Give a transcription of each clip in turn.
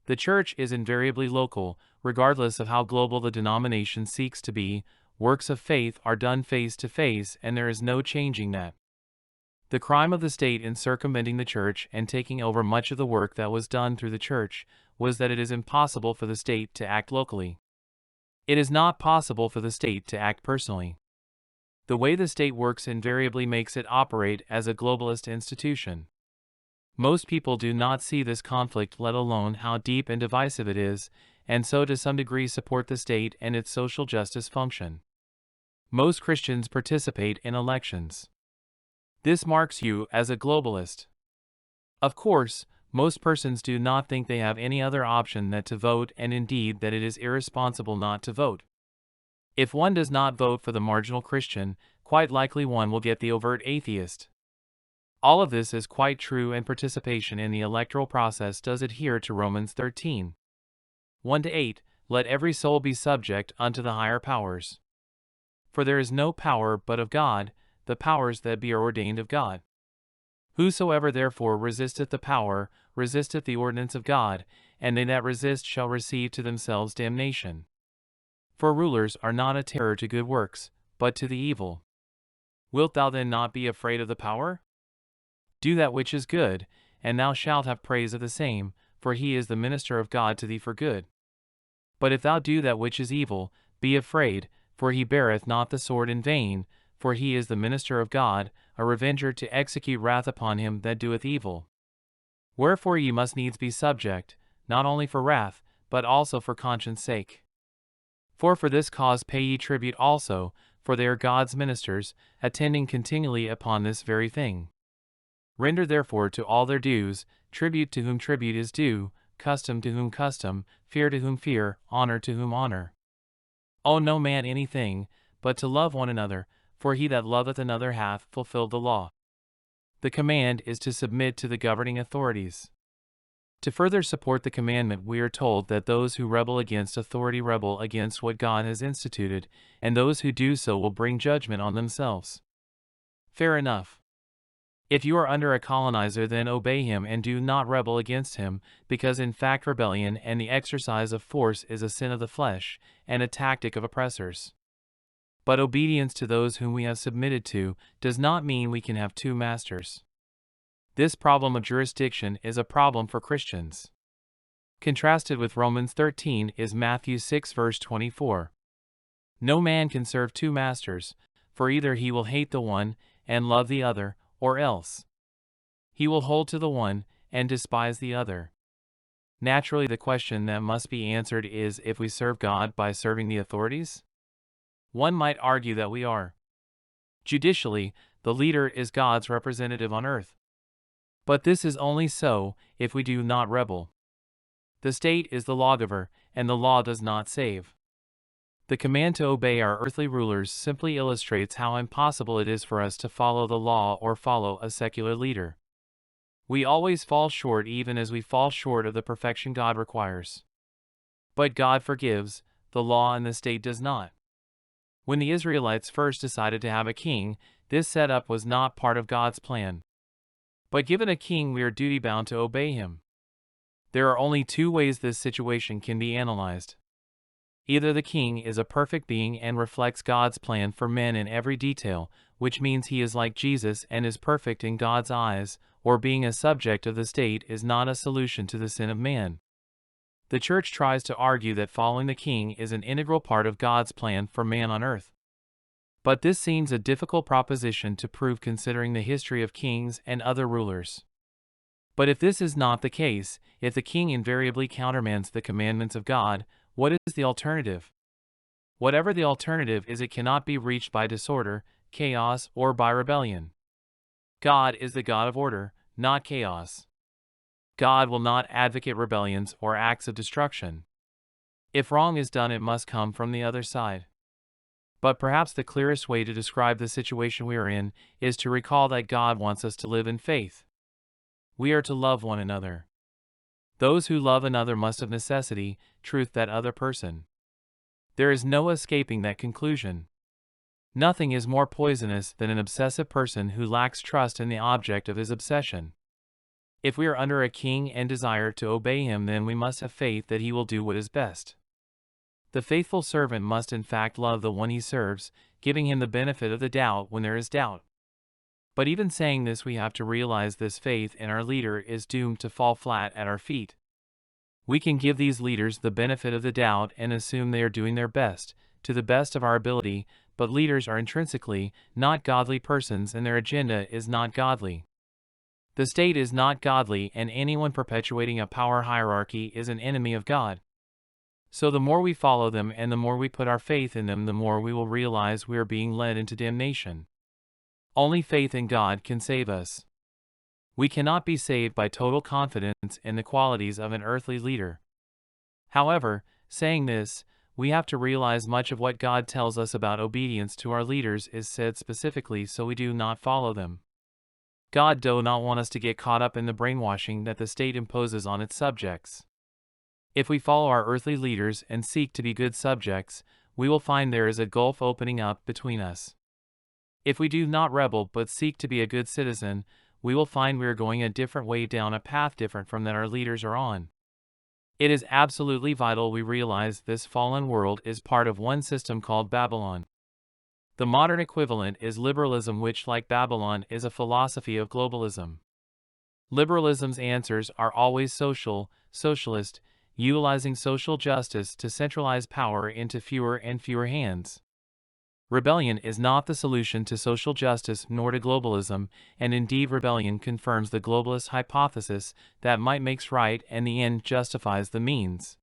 The church is invariably local, regardless of how global the denomination seeks to be. Works of faith are done face to face, and there is no changing that. The crime of the state in circumventing the church and taking over much of the work that was done through the church was that it is impossible for the state to act locally. It is not possible for the state to act personally. The way the state works invariably makes it operate as a globalist institution. Most people do not see this conflict, let alone how deep and divisive it is, and so to some degree support the state and its social justice function. Most Christians participate in elections. This marks you as a globalist. Of course, most persons do not think they have any other option than to vote, and indeed that it is irresponsible not to vote. If one does not vote for the marginal Christian, quite likely one will get the overt atheist. All of this is quite true, and participation in the electoral process does adhere to Romans 13. 1-8, let every soul be subject unto the higher powers. For there is no power but of God, the powers that be are ordained of God. Whosoever therefore resisteth the power, resisteth the ordinance of God, and they that resist shall receive to themselves damnation. For rulers are not a terror to good works, but to the evil. Wilt thou then not be afraid of the power? Do that which is good, and thou shalt have praise of the same, for he is the minister of God to thee for good. But if thou do that which is evil, be afraid, for he beareth not the sword in vain, for he is the minister of God, a revenger to execute wrath upon him that doeth evil. Wherefore ye must needs be subject, not only for wrath, but also for conscience sake. For this cause pay ye tribute also, for they are God's ministers, attending continually upon this very thing. Render therefore to all their dues, tribute to whom tribute is due, custom to whom custom, fear to whom fear, honor to whom honor. Owe no man anything, but to love one another, for he that loveth another hath fulfilled the law. The command is to submit to the governing authorities. To further support the commandment, we are told that those who rebel against authority rebel against what God has instituted, and those who do so will bring judgment on themselves. Fair enough. If you are under a colonizer, then obey him and do not rebel against him, because in fact rebellion and the exercise of force is a sin of the flesh, and a tactic of oppressors. But obedience to those whom we have submitted to does not mean we can have two masters. This problem of jurisdiction is a problem for Christians. Contrasted with Romans 13 is Matthew 6 verse 24. No man can serve two masters, for either he will hate the one and love the other, or else he will hold to the one and despise the other. Naturally, the question that must be answered is if we serve God by serving the authorities? One might argue that we are. Judicially, the leader is God's representative on earth. But this is only so if we do not rebel. The state is the lawgiver, and the law does not save. The command to obey our earthly rulers simply illustrates how impossible it is for us to follow the law or follow a secular leader. We always fall short, even as we fall short of the perfection God requires. But God forgives, the law and the state does not. When the Israelites first decided to have a king, this setup was not part of God's plan. But given a king, we are duty-bound to obey him. There are only two ways this situation can be analyzed. Either the king is a perfect being and reflects God's plan for men in every detail, which means he is like Jesus and is perfect in God's eyes, or being a subject of the state is not a solution to the sin of man. The church tries to argue that following the king is an integral part of God's plan for man on earth. But this seems a difficult proposition to prove considering the history of kings and other rulers. But if this is not the case, if the king invariably countermands the commandments of God, what is the alternative? Whatever the alternative is, it cannot be reached by disorder, chaos, or by rebellion. God is the God of order, not chaos. God will not advocate rebellions or acts of destruction. If wrong is done, it must come from the other side. But perhaps the clearest way to describe the situation we are in is to recall that God wants us to live in faith. We are to love one another. Those who love another must of necessity truth that other person. There is no escaping that conclusion. Nothing is more poisonous than an obsessive person who lacks trust in the object of his obsession. If we are under a king and desire to obey him, then we must have faith that he will do what is best. The faithful servant must in fact love the one he serves, giving him the benefit of the doubt when there is doubt. But even saying this, we have to realize this faith in our leader is doomed to fall flat at our feet. We can give these leaders the benefit of the doubt and assume they are doing their best, to the best of our ability, but leaders are intrinsically not godly persons and their agenda is not godly. The state is not godly, and anyone perpetuating a power hierarchy is an enemy of God. So the more we follow them and the more we put our faith in them, the more we will realize we are being led into damnation. Only faith in God can save us. We cannot be saved by total confidence in the qualities of an earthly leader. However, saying this, we have to realize much of what God tells us about obedience to our leaders is said specifically so we do not follow them. God does not want us to get caught up in the brainwashing that the state imposes on its subjects. If we follow our earthly leaders and seek to be good subjects, we will find there is a gulf opening up between us. If we do not rebel but seek to be a good citizen, we will find we are going a different way, down a path different from that our leaders are on. It is absolutely vital we realize this fallen world is part of one system called Babylon. The modern equivalent is liberalism, which, like Babylon, is a philosophy of globalism. Liberalism's answers are always socialist, utilizing social justice to centralize power into fewer and fewer hands. Rebellion is not the solution to social justice nor to globalism, and indeed rebellion confirms the globalist hypothesis that might makes right and the end justifies the means.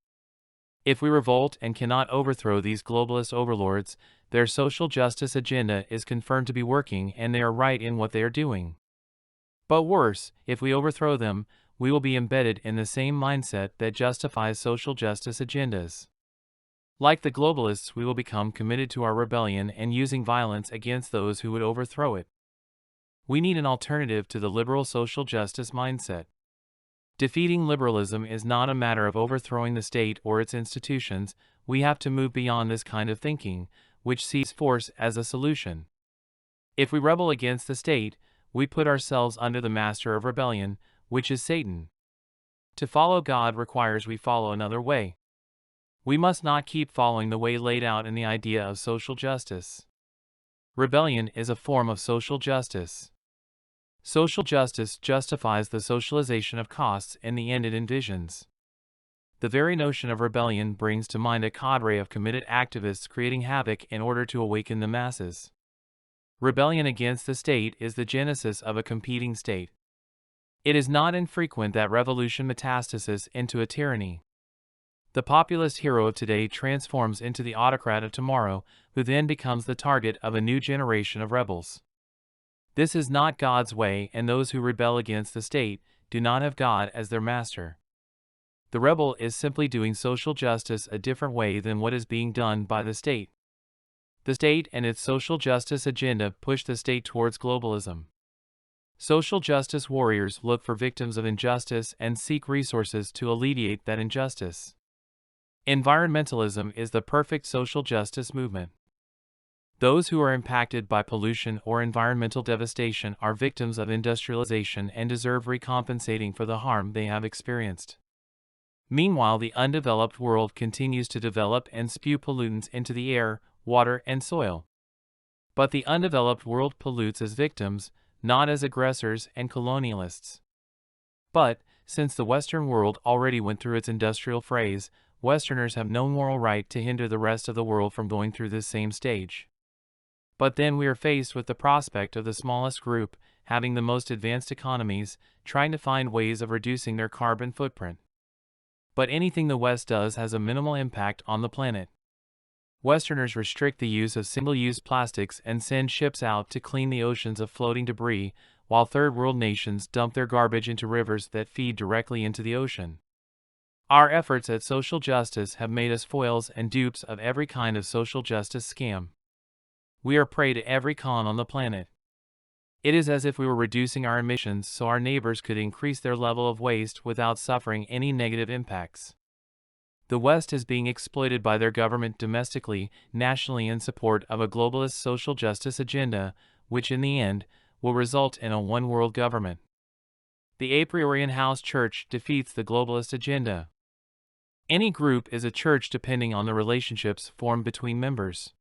If we revolt and cannot overthrow these globalist overlords, their social justice agenda is confirmed to be working and they are right in what they are doing. But worse, if we overthrow them, we will be embedded in the same mindset that justifies social justice agendas. Like the globalists, we will become committed to our rebellion and using violence against those who would overthrow it. We need an alternative to the liberal social justice mindset. Defeating liberalism is not a matter of overthrowing the state or its institutions. We have to move beyond this kind of thinking, which sees force as a solution. If we rebel against the state, we put ourselves under the master of rebellion, which is Satan. To follow God requires we follow another way. We must not keep following the way laid out in the idea of social justice. Rebellion is a form of social justice. Social justice justifies the socialization of costs in the end it envisions. The very notion of rebellion brings to mind a cadre of committed activists creating havoc in order to awaken the masses. Rebellion against the state is the genesis of a competing state. It is not infrequent that revolution metastasizes into a tyranny. The populist hero of today transforms into the autocrat of tomorrow, who then becomes the target of a new generation of rebels. This is not God's way, and those who rebel against the state do not have God as their master. The rebel is simply doing social justice a different way than what is being done by the state. The state and its social justice agenda push the state towards globalism. Social justice warriors look for victims of injustice and seek resources to alleviate that injustice. Environmentalism is the perfect social justice movement. Those who are impacted by pollution or environmental devastation are victims of industrialization and deserve recompensating for the harm they have experienced. Meanwhile, the undeveloped world continues to develop and spew pollutants into the air, water, and soil. But the undeveloped world pollutes as victims, not as aggressors and colonialists. But, since the Western world already went through its industrial phase, Westerners have no moral right to hinder the rest of the world from going through this same stage. But then we are faced with the prospect of the smallest group, having the most advanced economies, trying to find ways of reducing their carbon footprint. But anything the West does has a minimal impact on the planet. Westerners restrict the use of single-use plastics and send ships out to clean the oceans of floating debris, while third world nations dump their garbage into rivers that feed directly into the ocean. Our efforts at social justice have made us foils and dupes of every kind of social justice scam. We are prey to every con on the planet. It is as if we were reducing our emissions so our neighbors could increase their level of waste without suffering any negative impacts. The West is being exploited by their government domestically, nationally in support of a globalist social justice agenda, which in the end will result in a one-world government. The a priori house church defeats the globalist agenda. Any group is a church depending on the relationships formed between members.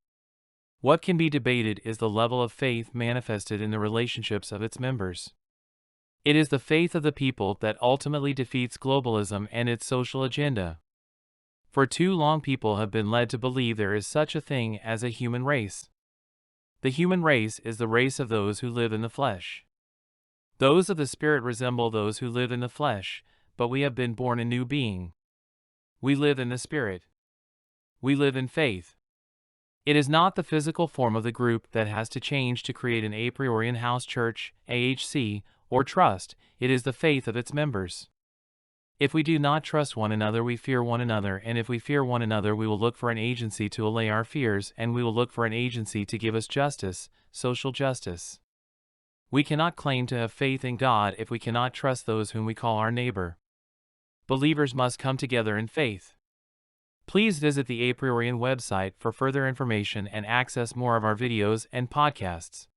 What can be debated is the level of faith manifested in the relationships of its members. It is the faith of the people that ultimately defeats globalism and its social agenda. For too long, people have been led to believe there is such a thing as a human race. The human race is the race of those who live in the flesh. Those of the Spirit resemble those who live in the flesh, but we have been born a new being. We live in the Spirit. We live in faith. It is not the physical form of the group that has to change to create an a priori house church, AHC, or trust. It is the faith of its members. If we do not trust one another, we fear one another, and if we fear one another, we will look for an agency to allay our fears, and we will look for an agency to give us justice, social justice. We cannot claim to have faith in God if we cannot trust those whom we call our neighbor. Believers must come together in faith. Please visit the A Priorian website for further information and access more of our videos and podcasts.